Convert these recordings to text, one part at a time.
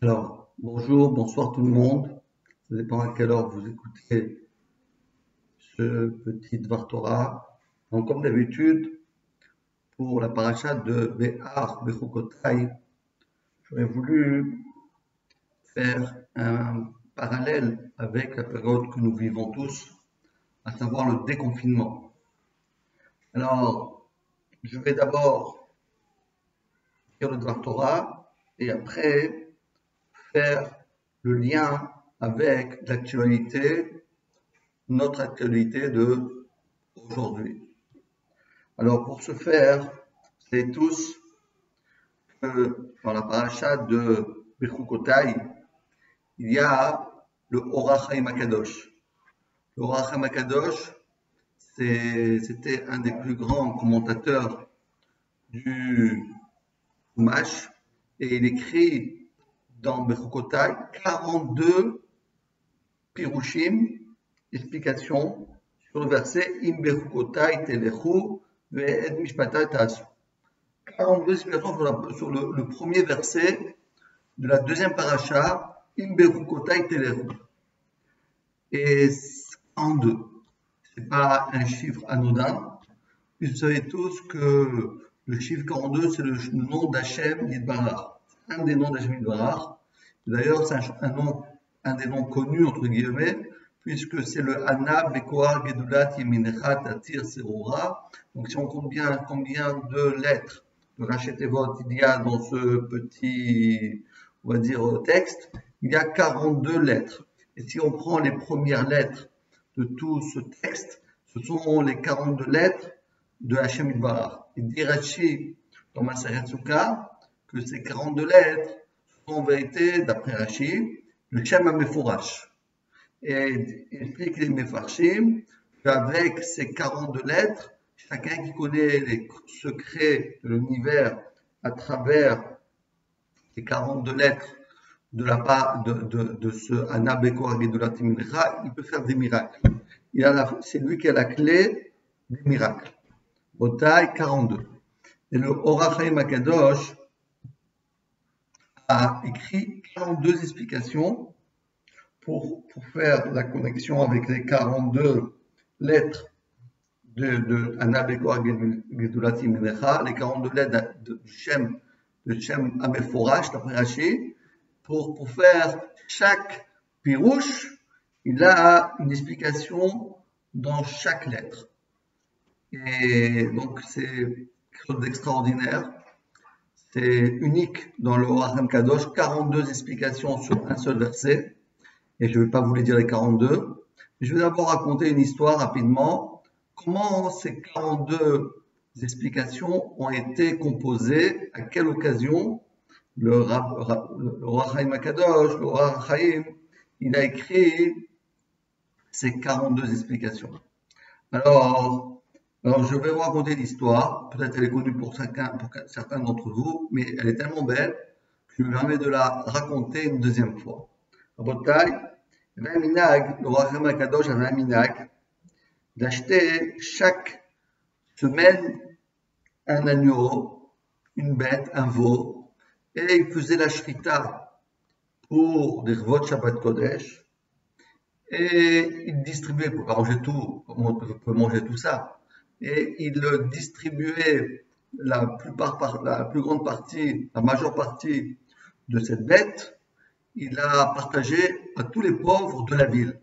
Alors, bonjour, bonsoir tout le monde. Ça dépend à quelle heure vous écoutez ce petit Dvar Torah. Donc, comme d'habitude, pour la paracha de Behar Bechukotai, j'aurais voulu faire un parallèle avec la période que nous vivons tous, à savoir le déconfinement. Alors, je vais d'abord lire le Dvar Torah et après faire le lien avec l'actualité, notre actualité de aujourd'hui. Alors pour ce faire, vous savez tous que dans la paracha de Bechukotai, il y a le Orach Chaim HaKadosh. Le Orach Chaim HaKadosh, c'était un des plus grands commentateurs du Chumash et il écrit dans Bechukotai 42 pirushim, explications sur le verset Im Bechukotai telechu ve'ed mishpatai ta'asu. 42 explications sur le premier verset de la deuxième paracha, Im Bechukotai telechu. Et 42, c'est pas un chiffre anodin. Vous savez tous que le chiffre 42, c'est le nom d'Hachem Yitbarach. Un des noms d'Hachem Yitbarach. D'ailleurs, c'est un des noms connus, entre guillemets, puisque c'est le Anab Bekoar Gedulat Yeminecha Tatir Serura. Donc, si on compte bien combien de lettres de Rachet Evot il y a dans ce petit, on va dire, texte, il y a 42 lettres. Et si on prend les premières lettres de tout ce texte, ce sont les 42 lettres de Hachem Yitbarach. Il dit Rashi dans Maseret Sukkah que ces 42 lettres sont en vérité, d'après Rashi, le Shem HaMeforash. Et il explique les Mefarshim qu'avec ces 42 lettres, chacun qui connaît les secrets de l'univers à travers les 42 lettres de la part de ce Anabeko Agedulat Mincha, il peut faire des miracles. C'est lui qui a la clé des miracles. Botaï 42. Et le Orach Chaim HaKadosh a écrit 42 explications pour faire la connexion avec les 42 lettres de Anabeko Agedulat Mincha, les 42 lettres de Shem HaMeforash, d'après Rashi, pour faire chaque pirouche, il a une explication dans chaque lettre. Et donc, c'est quelque chose d'extraordinaire. C'est unique dans le Orach Chaim Kadosh, 42 explications sur un seul verset. Et je ne vais pas vous les dire les 42. Je vais d'abord raconter une histoire rapidement. Comment ces 42 explications ont été composées, à quelle occasion le Orach Chaim HaKadosh, le Orach Chaim, il a écrit ces 42 explications. Alors, je vais vous raconter l'histoire. Peut-être elle est connue pour certains d'entre vous, mais elle est tellement belle que je me permets de la raconter une deuxième fois. Rabotai, le Orach Chaim HaKadosh avait un minag d'acheter chaque semaine un agneau, une bête, un veau, et il faisait la shrita pour des Revot Shabbat Kodesh, et il distribuait, pour pas manger tout, on peut manger tout ça, et il distribuait la plus grande partie, la majeure partie de cette bête, il a partagé à tous les pauvres de la ville.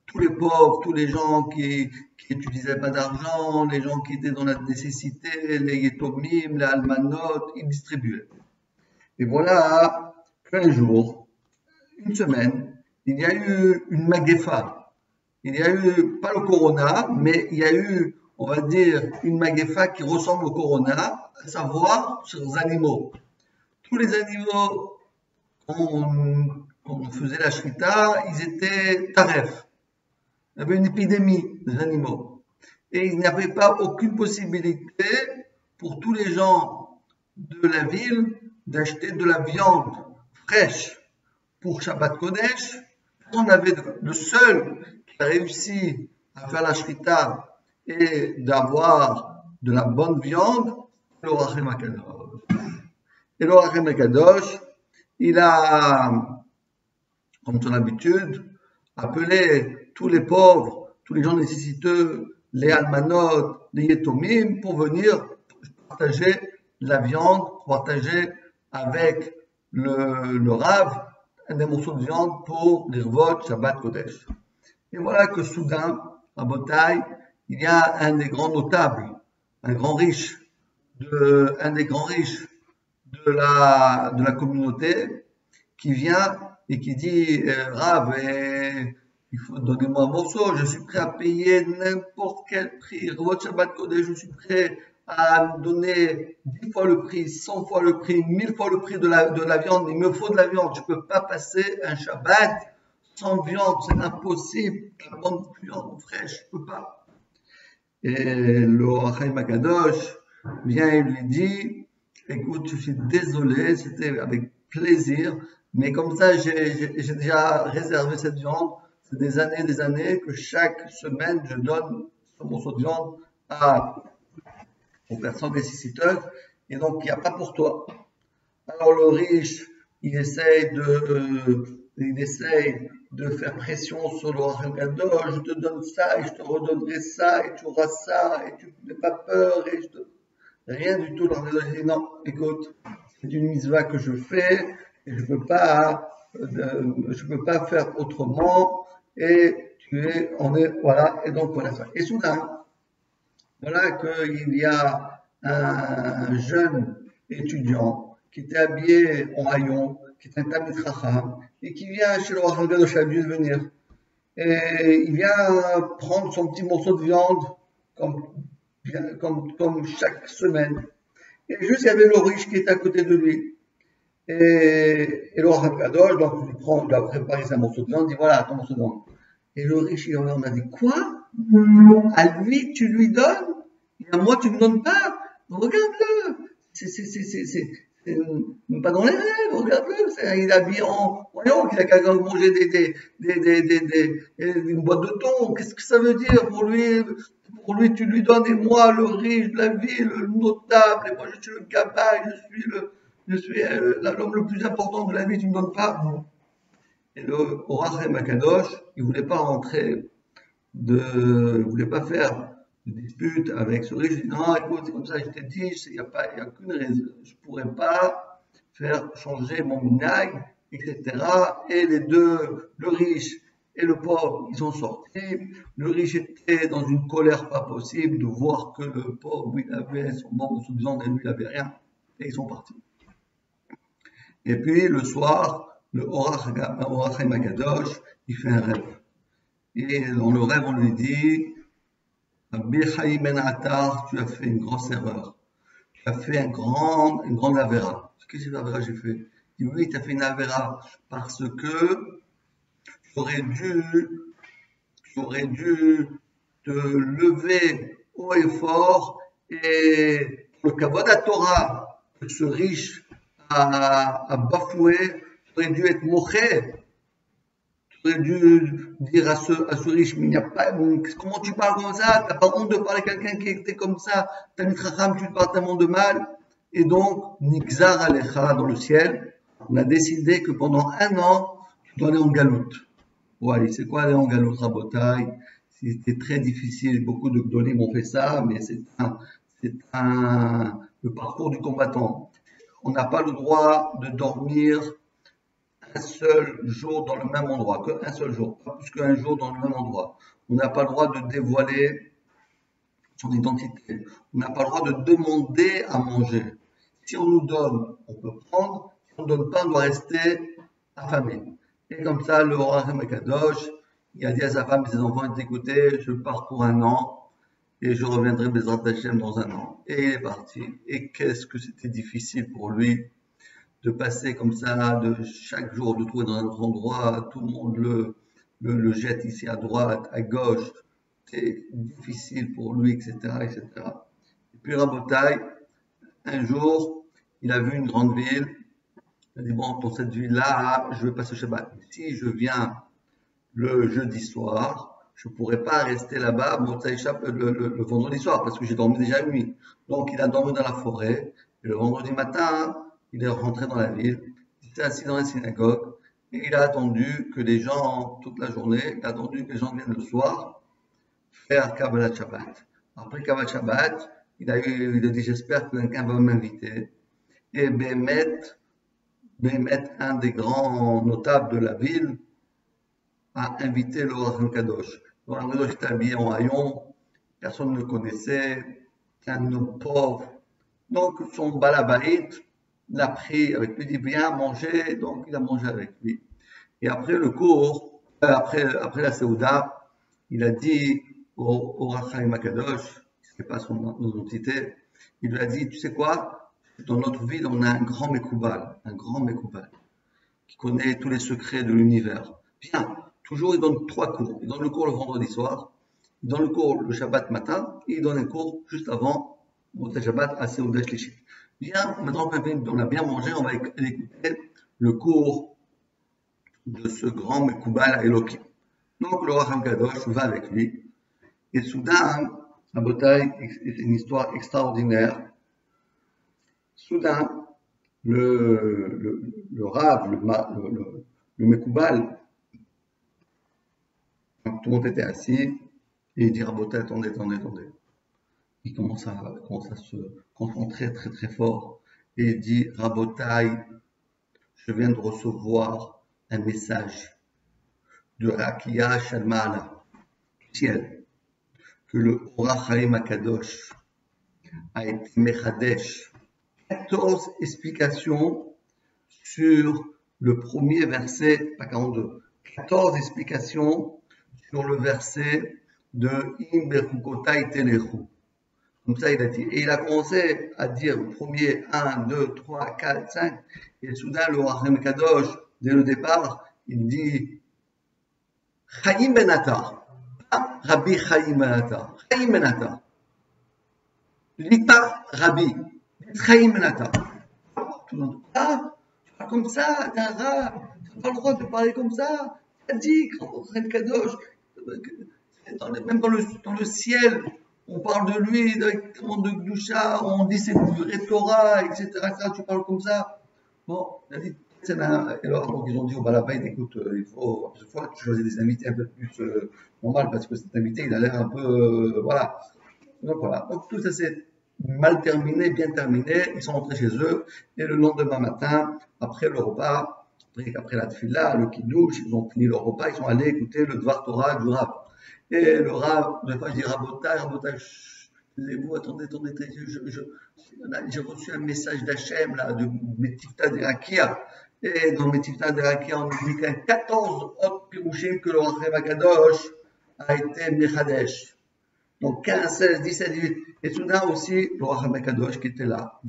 Tous les pauvres, tous les gens qui n'utilisaient pas d'argent, les gens qui étaient dans la nécessité, les Yetomim, les Almanot, il distribuait. Et voilà qu'un jour, une semaine, il y a eu une maguefa. Il y a eu, pas le corona, mais il y a eu, on va dire, une maguefa qui ressemble au corona, à savoir sur les animaux. Tous les animaux, quand on faisait la shrita, ils étaient taref. Il y avait une épidémie des animaux. Et il n'y avait pas aucune possibilité pour tous les gens de la ville d'acheter de la viande fraîche pour Shabbat Kodesh. On avait le seul qui a réussi à faire la shrita et d'avoir de la bonne viande, le Orach Chaim HaKadosh. Et le Orach Chaim HaKadosh, il a, comme son habitude, appelé tous les pauvres, tous les gens nécessiteux, les almanot, les yetomim, pour venir partager la viande, partager avec le Rav des morceaux de viande pour l'Irvot Shabbat Kodesh. Et voilà que soudain, à Botaï, il y a un des grands notables, un des grands riches de la communauté qui vient et qui dit Rav, il faut donner moi un morceau, je suis prêt à payer n'importe quel prix, votre Shabbat Kodesh, je suis prêt à donner 10 fois le prix, 100 fois le prix, 1000 fois le prix de la viande, il me faut de la viande, je ne peux pas passer un Shabbat sans viande, c'est impossible, la bonne viande fraîche, je ne peux pas. Et le Rachaim Akadosh vient et lui dit, écoute, je suis désolé, c'était avec plaisir, mais comme ça, j'ai déjà réservé cette viande. C'est des années que chaque semaine, je donne ce morceau de viande aux personnes nécessiteuses, et donc il n'y a pas pour toi. Alors le riche, il essaye de faire pression sur le Rachaim Akadosh, je te donne ça, et je te redonnerai ça, et tu auras ça, et tu n'aies pas peur, et rien du tout. Le Rachaim Akadosh dit non, écoute, c'est une mitzvah que je fais, et je peux pas faire autrement, et voilà, et donc voilà ça. Et soudain, voilà qu'il y a un jeune étudiant qui était habillé en haillon, qui est un Talmid Chacham, et qui vient chez le Rachaim Akadosh, a dû venir. Et il vient prendre son petit morceau de viande, comme chaque semaine. Et juste, il y avait le riche qui était à côté de lui. Et le Rachaim Akadosh, donc il a préparé sa morceau de viande, il dit voilà, ton morceau de viande. Et le riche, il en a dit quoi? À lui, tu lui donnes? Et à moi, tu ne me donnes pas? Regarde-le! C'est pas dans les rêves, regarde-le! Il est habillé voyons qu'il a qu'à manger une boîte de thon. Qu'est-ce que ça veut dire pour lui? Pour lui, tu lui donnes, et moi, le riche de la ville, le notable, et moi, je suis le gabaye, je suis l'homme le plus important de la vie, tu ne me donnes pas? Et le Rachaim Akadosh, il voulait pas il voulait pas faire de dispute avec ce riche. Il dit non, écoute, c'est comme ça, je t'ai dit, il n'y a qu'une raison, je pourrais pas faire changer mon minag, etc. Et les deux, le riche et le pauvre, ils sont sortis. Le riche était dans une colère pas possible de voir que le pauvre, il avait son bon sous viande et lui, il avait rien. Et ils sont partis. Et puis, le soir, le Rachaim Akadosh, il fait un rêve. Et dans le rêve, on lui dit, Rabbi Chaim Ben Attar, tu as fait une grosse erreur. Tu as fait une grande avéra. Qu'est-ce que l'Avera j'ai fait? Il dit, oui, tu as fait une avéra parce que tu aurais dû te lever haut et fort et le Kavod à Torah que ce riche a bafoué, tu aurais dû être moché. Tu aurais dû dire à ce riche, mais il n'y a pas, comment tu parles comme ça? T'as pas honte de parler à quelqu'un qui était comme ça? Talmid Chacham, tu te parles tellement de mal. Et donc, Nixar Alecha, dans le ciel, on a décidé que pendant un an, tu dois aller en galoute. Ouais, c'est quoi aller en galoute, Rabotai? C'était très difficile. Beaucoup de Gdolim ont fait ça, mais c'est le parcours du combattant. On n'a pas le droit de dormir un seul jour dans le même endroit, qu'un seul jour, pas plus qu'un jour dans le même endroit. On n'a pas le droit de dévoiler son identité. On n'a pas le droit de demander à manger. Si on nous donne, on peut prendre. Si on ne donne pas, on doit rester affamé. Et comme ça, le Rachaim Akadosh, il a dit à sa femme et ses enfants, écoutez, je pars pour un an et je reviendrai Bezrat Hashem dans un an. Et il est parti. Et qu'est-ce que c'était difficile pour lui de passer comme ça, de chaque jour, de trouver dans un autre endroit, tout le monde le jette ici à droite, à gauche, c'est difficile pour lui, etc., etc. Et puis Rabotai, un jour, il a vu une grande ville, il a dit, bon, pour cette ville-là, je vais passer le Shabbat. Si je viens le jeudi soir, je ne pourrais pas rester là-bas le vendredi soir, parce que j'ai dormi déjà une nuit. Donc, il a dormi dans la forêt, et le vendredi matin, il est rentré dans la ville. s'était assis dans la synagogue et il a attendu que les gens, toute la journée, il a attendu que les gens viennent le soir faire Kabbalat Shabbat. Après Kabbalat Shabbat, il a dit j'espère que quelqu'un va m'inviter. Et Bémet, un des grands notables de la ville, a invité le Rachel Kadosh. Le Rachel Kadosh était habillé en haillon, personne ne le connaissait, c'est un homme pauvre. Donc son balabahit l'a pris avec lui, il dit viens manger, donc il a mangé avec lui. Et après le cours, après la Seouda, il a dit au Rachel Kadosh, c'est pas son identité, il lui a dit tu sais quoi, dans notre ville on a un grand Mekoubal, qui connaît tous les secrets de l'univers. Viens, toujours il donne 3 cours. Il donne le cours le vendredi soir, il donne le cours le Shabbat matin, et il donne un cours juste avant le Shabbat à Seouda Shlishit. Viens, maintenant qu'on a bien mangé, on va écouter le cours de ce grand Mekoubal à Elohim. Donc le Rachel Kadosh va avec lui, et soudain, la bataille, c'est une histoire extraordinaire. Soudain, le Rav, le Mekoubal, tout le monde était assis, et il dit Rabotai, attendez. Il commence à se concentrer très très fort, et il dit Rabotai, je viens de recevoir un message de Rakia Shalmala, du ciel, que le Orach Chaim Akadosh a été Mechadesh. 14 explications sur le premier verset, pas 42, 14 explications sur le verset de Im Bechukotai Telechu. Comme ça, il a dit. Et il a commencé à dire le premier 1, 2, 3, 4, 5. Et soudain, le Rachem Kadosh, dès le départ, il dit Chaim Ben Attar. Pas Rabbi Chaim Ben Attar. Chaim Ben Attar. Il dit pas Rabbi. Chaim Ben Attar. Tout le monde. Ah, tu parles comme ça, t'es un rab. Tu n'as pas le droit de parler comme ça. Tu as dit, Rachem Kadosh. Même dans le ciel, on parle de lui directement de Gdusha, on dit c'est du vrai Torah, etc., tu parles comme ça. Bon, il a dit, alors donc ils ont dit au Balabait, écoute, il faut que tu choisis des invités un peu plus normal parce que cet invité il a l'air un peu, voilà. Donc tout ça s'est mal terminé, bien terminé, ils sont rentrés chez eux et le lendemain matin, après le repas, après la tefila, le kiddush, ils ont fini leur repas, ils sont allés écouter le Dvar Torah du Rav. Et le Rav, de fois, je dis Rabotai, vous attendez, j'ai reçu un message d'Hachem, là, de Metifta de Rakia. Et dans Metifta de Rakia, on nous dit qu'il y a 14 autres pirouchim que le Rachem Akadosh a été Mechadesh. Donc 15, 16, 17, 18. Et soudain aussi, le Rachem Akadosh qui était là.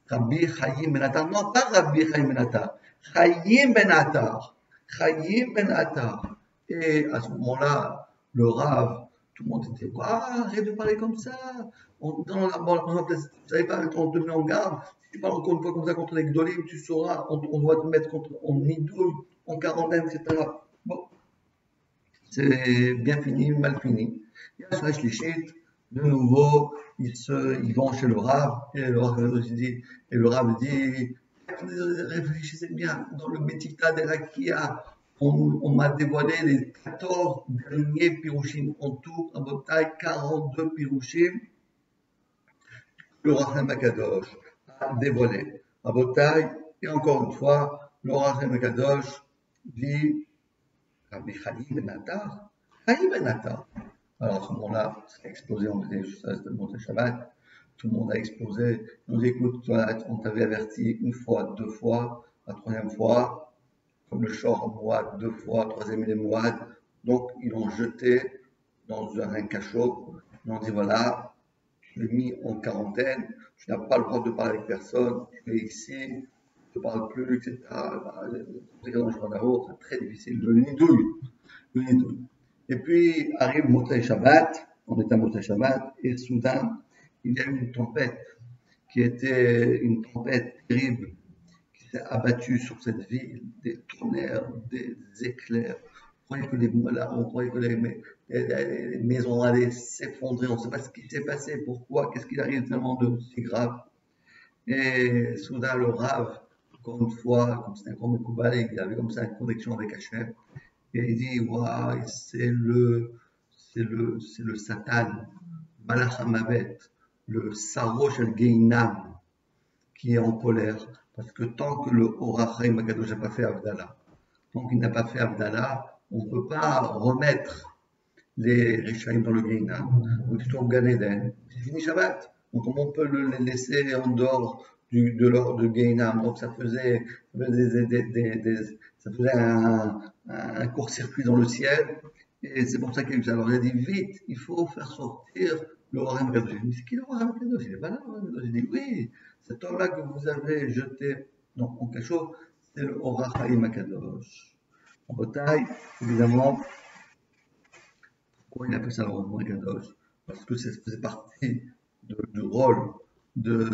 Rabbi Chaim Ben Attar. Non, pas Rabbi Chaim Ben Attar. Chaim Ben Attar. Chaim Ben Attar. Et à ce moment-là, le Rav, tout le monde était quoi, arrête de parler comme ça. Vous savez pas, on te met en garde. Si tu parles encore une fois comme ça contre les Gdolim, tu sauras, on doit te mettre en nidouille, en quarantaine, etc. Bon, c'est bien fini, mal fini. Et à ce Shlishit, de nouveau, ils vont chez le Rav, et le Rav dit, réfléchissez bien, dans le Metifta de Rakia, on m'a dévoilé les 14 derniers pirouchim. En tout, à votre taille, 42 pirouchim. Le Rachem Akadosh a dévoilé. À votre taille, et encore une fois, le Rachem Akadosh dit Rabbi Chaim Ben Attar. Chaim Ben Attar. Alors à ce moment-là, ça a explosé, on était juste à ce Shabbat. Tout le monde a explosé. On dit écoute, on t'avait averti une fois, 2 fois, la 3e fois. Comme le Shor Mouad 2 fois, 3e il est Mouad. Donc, ils l'ont jeté dans un cachot. Ils ont dit voilà, je l'ai mis en quarantaine, tu n'as pas le droit de parler avec personne, tu es ici, je ne parle plus, etc. C'est très difficile, le nidouille. Et puis arrive Motzei Shabbat, on est à Motzei Shabbat, et soudain, il y a eu une tempête qui était une tempête terrible abattu sur cette ville, des tonnerres, des éclairs. On croyait que les maisons allaient s'effondrer, on ne sait pas ce qui s'est passé, pourquoi, qu'est-ce qu'il arrive tellement de si grave. Et soudain, le Rav encore une fois, comme c'est un grand Mekoubal, il avait comme ça une connexion avec Hachem. Et il dit, ouais, c'est le Satan, Malach Hamavet, le Sarosh el Geinam, qui est en colère. Parce que tant que le Orach Chaim Akadosh n'a pas fait Avdallah, tant qu'il n'a pas fait Avdallah, on ne peut pas remettre les Rishaïm dans le Geinam. Donc ils sont au Gan Eden. C'est fini Shabbat. Donc comment on peut le laisser en dehors de Geinam? Donc ça faisait un court-circuit dans le ciel. Et c'est pour ça qu'il a eu ça. Alors il a dit vite, il faut faire sortir le Orach Kadosh. Mais c'est qui le Orach Kadosh? Il est pas là. Il dit oui, cet homme-là que vous avez jeté en cachot, c'est le Orach Chaim Kadosh. En bataille, évidemment. Pourquoi il appelle ça le Orach Kadosh? Parce que ça faisait partie du rôle de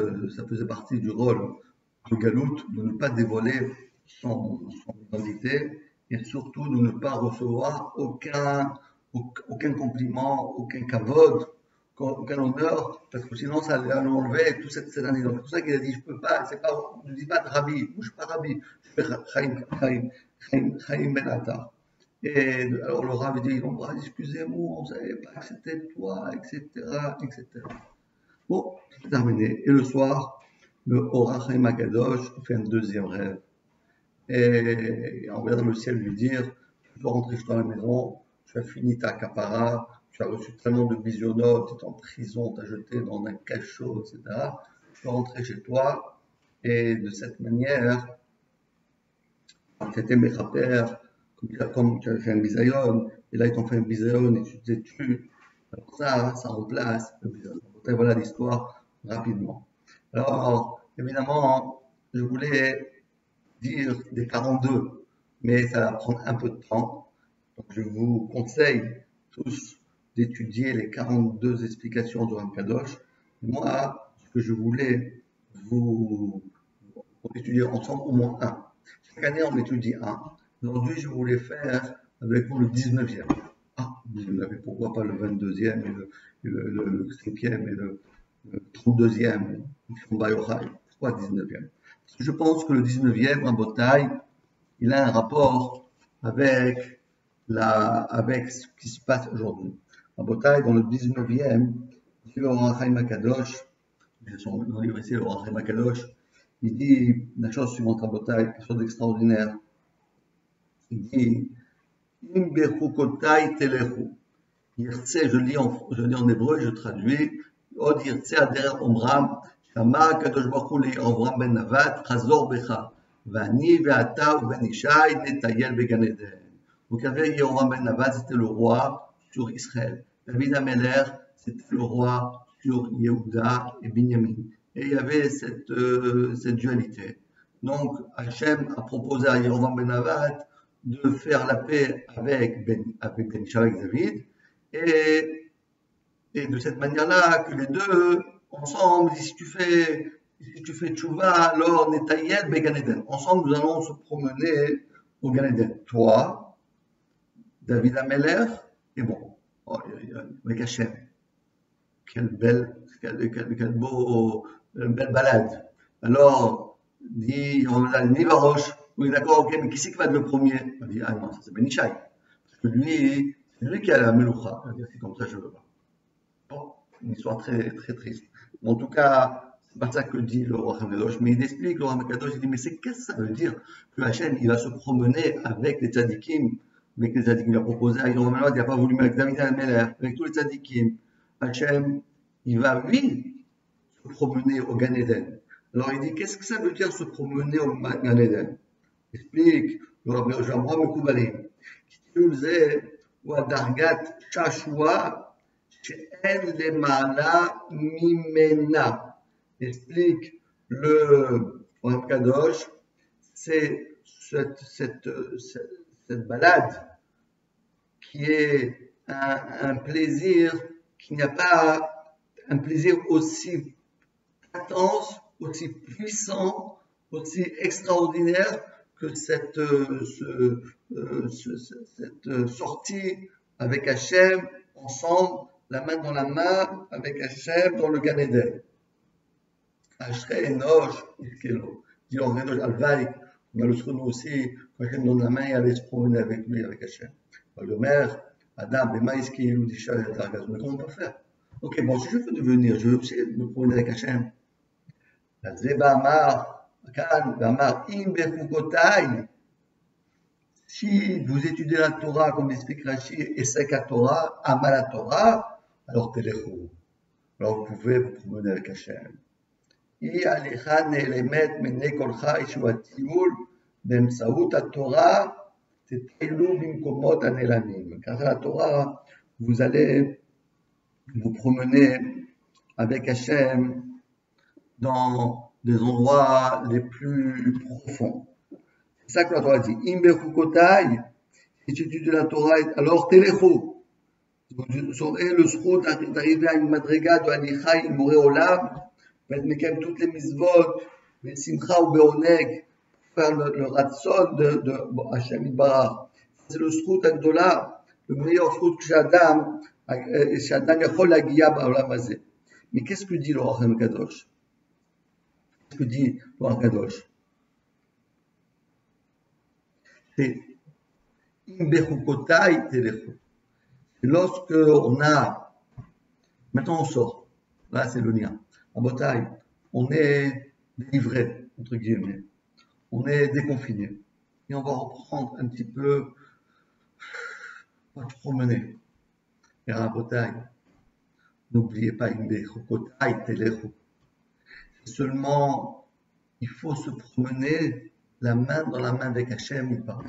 Galout, de ne pas dévoiler son identité et surtout de ne pas recevoir aucun compliment, aucun kavod, aucun honneur, parce que sinon ça allait enlever toute cette année. Donc c'est pour ça qu'il a dit, je peux pas, je ne dis pas de rabbi, moi je suis pas rabbi, je fais Chaim Ben Attar. Et alors le rabbin dit, excusez-moi, on ne savait pas que c'était toi, etc., etc. Bon, c'est terminé. Et le soir, le Orach Chaim Akadosh fait un deuxième rêve. Et on regarde dans le ciel lui dire, tu dois rentrer chez toi à la maison, tu as fini ta capara, tu as reçu tellement de visionnautes, tu es en prison, tu as jeté dans un cachot, etc. Tu dois rentrer chez toi. Et de cette manière, tu étais méchaper, comme tu avais fait un bisayon, et là ils t'ont fait un bisayon et tu t'es tué. Alors ça remplace le bisayon. Voilà l'histoire rapidement. Alors, évidemment, je voulais dire des 42, mais ça va prendre un peu de temps. Donc, je vous conseille tous d'étudier les 42 explications du Ram Kadosh. Moi, ce que je voulais vous étudier ensemble, au moins un. Chaque année, on étudie un. Aujourd'hui, je voulais faire avec vous le 19e. Ah, 19, et pourquoi pas le 22e et le 5e et le 32e, pourquoi 19e? Parce que je pense que le 19e, en bataille, il a un rapport avec ce qui se passe aujourd'hui. En bataille, dans le 19e, le Orach Chaim Akadosh, dans livre ici, le Orach Chaim Akadosh, il dit la chose suivante en bataille, quelque chose d'extraordinaire. Il dit Im bechukotai telechu. Je lis en hébreu, je traduis. Od yirtse ader omram, shama akadosh baruch hu Avraham ben Navat, chazor becha, vani ve'ata u'ben Ishai netayel began Eden. Donc, il y avait Avraham ben Navat, c'était le roi sur Israël. David Ameler, c'était le roi sur Yehuda et Binyamin. Et il y avait cette dualité. Donc, Hachem a proposé à Avraham ben Navat de faire la paix avec Ben Ishai, avec David, et de cette manière-là, que les deux, ensemble, si tu fais tchouva, alors Netayel, Began Eden. Ensemble, nous allons se promener au Gan Eden. Toi, David Ameler, et bon, avec Hachem. Quelle belle balade. Alors, dit, on a mis Baroche. Oui, d'accord, ok, mais qui c'est qui va être le premier? On dit, ah non, ça c'est Ben Ishai. Parce que lui, c'est lui qui a la meloucha. C'est comme ça, je veux pas. Bon, une histoire très, très triste. En tout cas, c'est pas ça que dit le roi Kadosh, mais il explique, le roi Kadosh, il dit, mais qu'est-ce que ça veut dire que Hachem, il va se promener avec les tzadikim, il a proposé à Yoram il n'a pas voulu mettre David Ameler, avec tous les tzadikim. Hachem, il va, lui, se promener au Gan Eden. Alors il dit, qu'est-ce que ça veut dire se promener au Gan Eden? Il explique, le Rabbi Avraham Mekoubali, qui nous est, ou à Dargat Shashua, שאין למעלה ממנה. Explique le Rav Kadosh, c'est cette balade qui est un plaisir, qui n'y a pas un plaisir aussi intense, aussi puissant, aussi extraordinaire que cette sortie avec Hachem ensemble, la main dans la main, avec Hachem dans le Gan Eden. Ashrei Enosh Iskelo. dit en Kadosh Alvaï, on a le trou aussi, quand Hachem donne la main, il allait se promener avec lui, avec Hachem. Le maire, Adam, Bemaïs, qui est l'Oudisha, mais comment on peut faire? Ok, bon, si je veux devenir, je veux aussi me promener avec Hachem. Zeba Amar, Kan, Amar, Im Bechukotai, si vous étudiez la Torah, comme explique Rashi, et c'est la Torah, Amal la Torah, alors Telechou. Alors vous pouvez vous promener avec Hachem. היא הליכה נעלמת מני קולך ישוע הטיול באמצעות התורה תטיילו במקומות הנעלמים. Grâce à la Torah, vous allez vous promener avec Hachem dans des endroits les plus profonds. C'est ça que la Torah dit. Im bechukotai, si tu étudies la Torah, alors telechu. Vous aurez le srout d'arriver à une madriga de halicha עם בורא עולם, ואת מקיים toutes les mitzvot, בשמחה ובעונג, faire le ratson de Hachem Yitbarach. C'est le srout הגדולה, le meilleur srout שאדם יכול להגיע בעולם הזה. Mais qu'est-ce que dit l'Orach HaKadosh? Qu'est-ce que dit l'Orach HaKadosh? C'est Im bechukotai telechu. Lorsque on a, maintenant on sort, là c'est le lien. En bataille, on est délivré, entre guillemets, on est déconfiné, et on va reprendre un petit peu, on va se promener. Et à la bataille, n'oubliez pas, seulement, il faut se promener la main dans la main avec Hachem, il parle.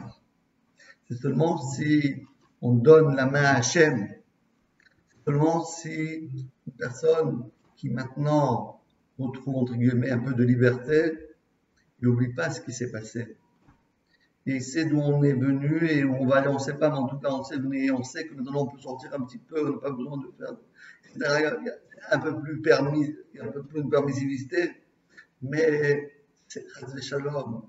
C'est seulement si on donne la main à Hachem, c'est seulement si une personne qui maintenant retrouve entre guillemets un peu de liberté, n'oublie pas ce qui s'est passé. Et il sait d'où on est venu et où on va aller, on ne sait pas, mais en tout cas on sait venir et on sait que maintenant on peut sortir un petit peu, on n'a pas besoin de faire, il y a un peu plus permis, il y a un peu plus de permissivité, mais c'est Chas v'Shalom.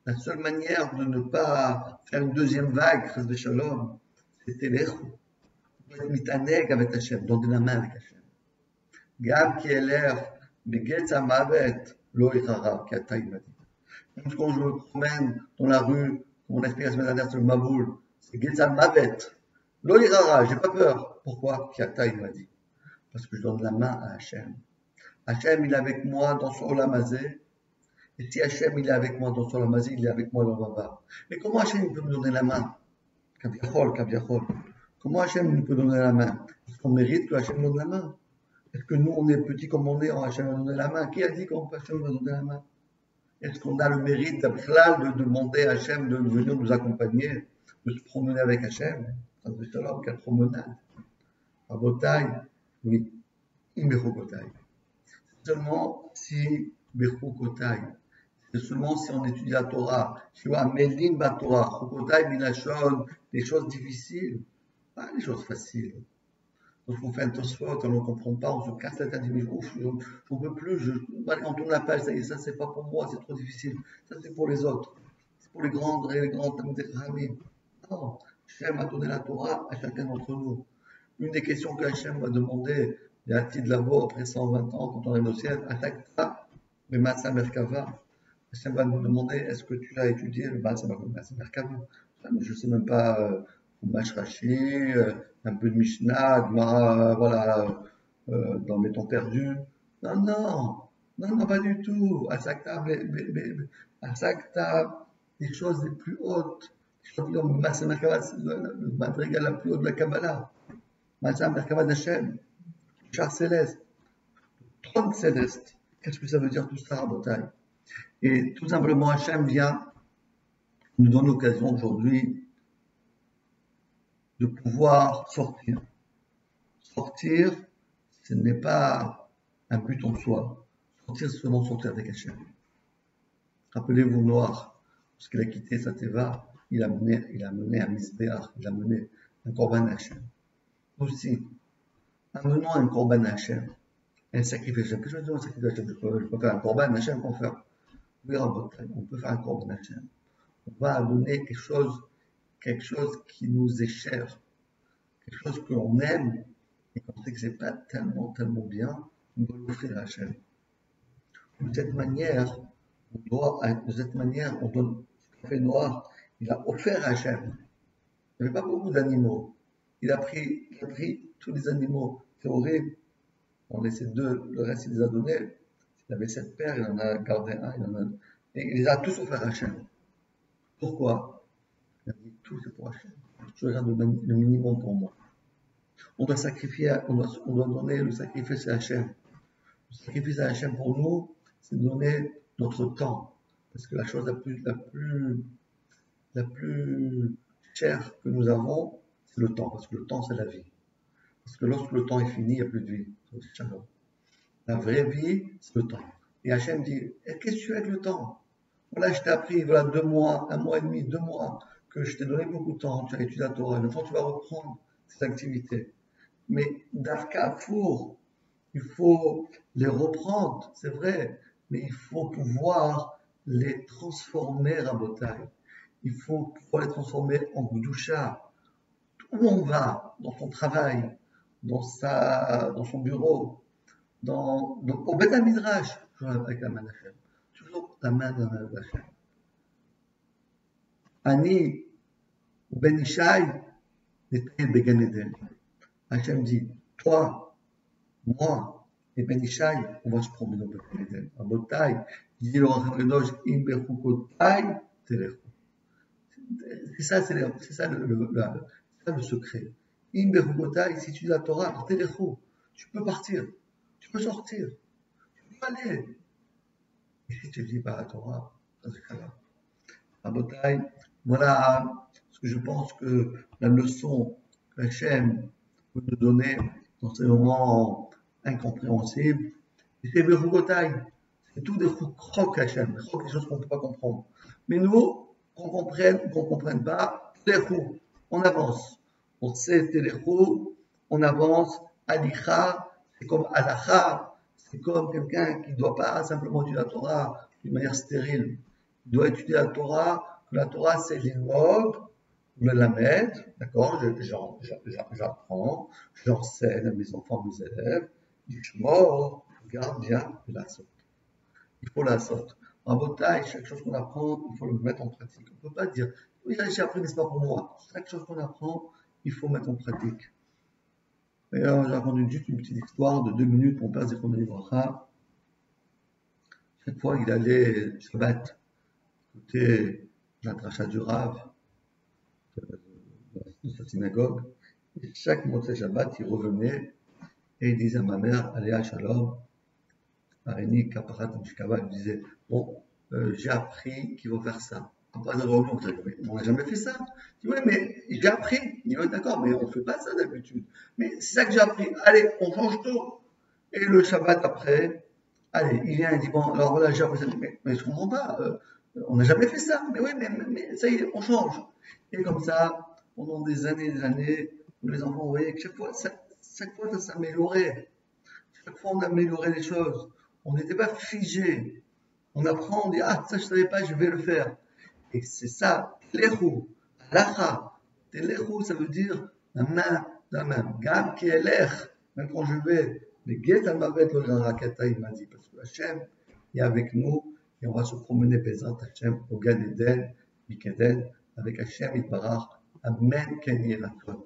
La seule manière de ne pas faire une deuxième vague, Chas v'Shalom, c'est Telechu. Mitaneg avec Hachem, donner la main avec Hachem. Gam qui élève, Begetz Amavet, Lo Ichara, qui a taille m'a dit. Même quand je me promène dans la rue, comme on a expliqué la semaine dernière sur le Maboul, c'est Getz Amavet, Lo Ichara, j'ai pas peur. Pourquoi? Qui a taille m'a dit. Parce que je donne la main à Hachem. Hachem, il est avec moi dans son Olamazé. Et si Hachem, il est avec moi dans son Olamazé, il est avec moi dans Baba. Mais comment Hachem peut me donner la main? Kaviachol. Comment Hachem nous peut donner la main? Est-ce qu'on mérite que Hachem donne la main? Est-ce que nous, on est petits comme on est, Hachem va donner la main? Qui a dit qu'Hachem va donner la main? Est-ce qu'on a le mérite de demander à Hachem de venir nous accompagner, de se promener avec Hachem? Quelle promenade! À Botaï, oui, Imechokotai. C'est seulement si Bechokotai, c'est seulement si on étudie la Torah, si on a Melin Torah, Chokotai, Milachon, des choses difficiles, pas les choses faciles. Lorsqu'on fait un Tosfot, on ne comprend pas, on se casse la tête, on dit, ouf, j'en peux plus, on tourne la page, ça y est, ça c'est pas pour moi, c'est trop difficile, ça c'est pour les autres, c'est pour les grands Tamid. Non, Hachem a donné la Torah à chacun d'entre nous. Une des questions que Hachem va demander, les Hatid Lavo, après 120 ans, quand on est au ciel, Atakta, le Matsa Merkava. Hachem va nous demander, est-ce que tu as étudié le Matsa Merkava? Je ne sais même pas, Rashi, un peu de Mishnah, Gemara, voilà, dans mes temps perdus. Non, pas du tout. Asakta, les choses les plus hautes. Le madrigal la plus haute de la Kabbalah. Matza Merkava d'Hachem, char céleste, trône céleste. Qu'est-ce que ça veut dire tout ça, Rabotai? Et tout simplement, Hachem vient nous donne l'occasion aujourd'hui de pouvoir sortir. Sortir, ce n'est pas un but en soi. Sortir, c'est seulement sortir avec Hachem. Rappelez-vous Noach, lorsqu'il a quitté sa teva, il a mené un misbéach, il a mené un korban Hachem. Nous aussi, amenons un korban Hachem, un sacrifice Hachem. Qu'est-ce que je veux dire un sacrifice Hachem? Je peux faire un korban Hachem, qu'on fait. Oui, on peut faire un korban Hachem. On va donner quelque chose qui nous est cher, quelque chose qu'on aime et qu'on sait que c'est pas tellement bien, on doit l'offrir à Hachem. De cette manière, On doit, de cette manière, on donne ce café noir, il a offert à Hachem. Il n'y avait pas beaucoup d'animaux. Il a pris tous les animaux. C'est horrible. On laissait deux, le reste, il les a donnés. Il avait 7 paires, il en a gardé un, et il les a tous offerts à Hachem. Pourquoi? Il a dit tout c'est pour Hachem. Je regarde le minimum pour moi. On doit sacrifier, on doit donner le sacrifice à Hachem. Le sacrifice à Hachem pour nous, c'est donner notre temps. Parce que la chose la plus chère que nous avons, c'est le temps. Parce que le temps, c'est la vie. Parce que lorsque le temps est fini, il n'y a plus de vie. La vraie vie, c'est le temps. Et Hachem dit, qu'est-ce que tu fais avec le temps? Voilà, je t'ai appris, voilà, 2 mois, 1 mois et demi, 2 mois, que je t'ai donné beaucoup de temps, tu as étudié la Torah. Maintenant, tu vas reprendre ces activités. Mais d'Afka Four, il faut les reprendre, c'est vrai, mais il faut pouvoir les transformer à Botaï. Il faut pouvoir les transformer en Gdusha. Où on va, dans son travail, dans son bureau, au Beth Midrash, toujours avec la main d'Hachem. Toujours la main d'Hachem. Ani ou Ben Ishai n'était Began Eden. Hachem dit, toi, moi et Ben Ishai, on va se promener au Began Eden. À Botaï, il dit le Rachadosh, Im Bechukotai, Telechu. C'est ça, c'est ça le secret. Im Bechukotai, si tu dis la Torah, Telechu, tu peux partir, tu peux sortir, tu peux aller. Et si tu ne dis pas la Torah, ça c'est grave. À Botaï, voilà ce que je pense que la leçon que Hachem veut nous donner dans ces moments incompréhensibles. Et c'est Bechukotai, c'est tout des crocs Hachem, des crocs, des choses qu'on ne peut pas comprendre. Mais nous, qu'on comprenne ou qu'on ne comprenne pas, Telechu, on avance. On sait Telechu, on avance, Alicha, c'est comme Alacha, c'est comme quelqu'un qui ne doit pas simplement étudier la Torah d'une manière stérile. Il doit étudier la Torah, que la Torah c'est l'ilmod, le lamed, d'accord, j'apprends, j'enseigne à mes enfants, mes élèves, l'ishmor, regarde bien, la sorte. Il faut la sorte. En Botaï, chaque chose qu'on apprend, il faut le mettre en pratique. On ne peut pas dire, oui, j'ai appris, mais ce n'est pas pour moi. Chaque chose qu'on apprend, il faut mettre en pratique. D'ailleurs, j'ai raconté juste une petite histoire de 2 minutes. Mon père Zichrono Livracha, chaque fois qu'il allait Shabbat, écouter la dracha du Rav de sa synagogue, et chaque Motzei Shabbat, il revenait et il disait à ma mère, Aléa Shalom, Aréni Kaparat Mishkava, il disait, bon, j'ai appris qu'il faut faire ça. Après, on n'a jamais fait ça. Il dit, oui, mais j'ai appris. Il dit, d'accord, mais on ne fait pas ça d'habitude. Mais c'est ça que j'ai appris. Allez, on change tout. Et le Shabbat après, allez, il vient et dit, bon, alors voilà, j'ai appris ça. Mais je ne comprends pas. On n'a jamais fait ça. Mais oui, mais ça y est, on change. Et comme ça, pendant des années, les enfants, vous voyez que chaque fois, ça s'améliorait. Chaque fois, on améliorait les choses. On n'était pas figé. On apprend, on dit, ah, ça je ne savais pas, je vais le faire. Et c'est ça, Telechu, Alacha. Telechu, ça veut dire la main. Gam qui est l'air. Même quand je vais, mais Get Almavet, le Grand Rakata, il m'a dit, parce que Hachem est avec nous, et on va se promener, Bezrat Hachem, au Gan Eden, Mikeden, avec Hachem, Itbarach. Amen, Ken Yiraton.